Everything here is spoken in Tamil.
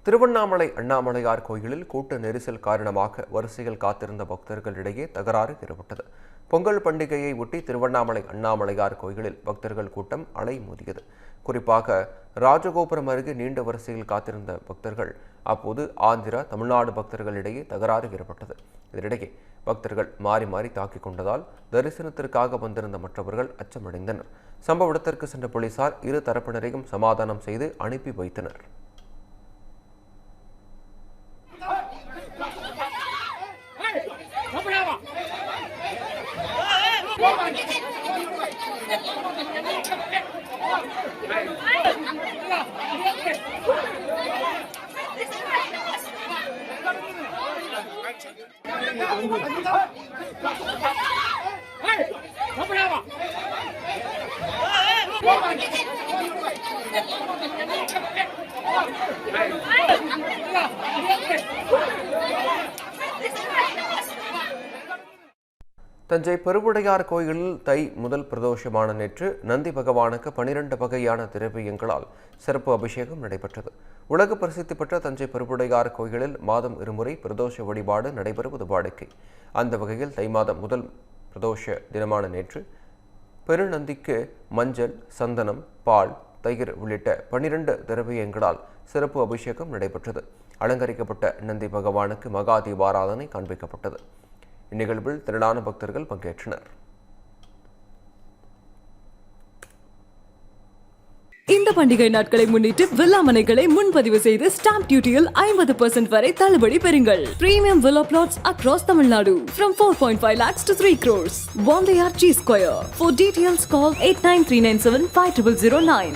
திருவண்ணாமலை அண்ணாமலையார் கோயிலில் கூட்ட நெரிசல் காரணமாக வரிசையில் காத்திருந்த பக்தர்களிடையே தகராறு ஏற்பட்டது. பொங்கல் பண்டிகையை ஒட்டி திருவண்ணாமலை அண்ணாமலையார் கோயிலில் பக்தர்கள் கூட்டம் அலைமோதியது. குறிப்பாக ராஜகோபுரம் அருகே நீண்ட வரிசையில் காத்திருந்த பக்தர்கள் அப்போது ஆந்திரா, தமிழ்நாடு பக்தர்களிடையே தகராறு ஏற்பட்டது. இதனிடையே பக்தர்கள் மாறி மாறி தாக்கிக் கொண்டதால் தரிசனத்திற்காக வந்திருந்த மற்றவர்கள் அச்சமடைந்தனர். சம்பவ இடத்திற்கு சென்ற போலீசார் இரு தரப்பினரையும் சமாதானம் செய்து அனுப்பி வைத்தனர். தஞ்சை பெருவுடையார் கோயிலில் தை முதல் பிரதோஷமான நேற்று நந்தி பகவானுக்கு 12 வகையான திரவியங்களால் சிறப்பு அபிஷேகம் நடைபெற்றது. உலக பிரசித்தி பெற்ற தஞ்சை பெருவுடையார் கோயிலில் மாதம் இருமுறை பிரதோஷ வழிபாடு நடைபெறுவது வாடிக்கை. அந்த வகையில் தை மாதம் முதல் பிரதோஷ தினமான நேற்று பெருநந்திக்கு மஞ்சள், சந்தனம், பால், தயிர் உள்ளிட்ட 12 திரவியங்களால் சிறப்பு அபிஷேகம் நடைபெற்றது. அலங்கரிக்கப்பட்ட நந்தி பகவானுக்கு மகா தீபாராதனை காண்பிக்கப்பட்டது. இந்நிகழ்வில் திரளான பக்தர்கள் பங்கேற்றனர். இந்த பண்டிகை நாட்களை முன்னிட்டு வில்லா மனைகளை முன்பதிவு செய்து ஸ்டாம்ப் டியூட்டியில் 50% வரை தள்ளுபடி பெறுங்கள். Premium villa plots across Tamil Nadu from 4.5 lakhs to 3 crores. Bondayar G Square. For details call 8939750009.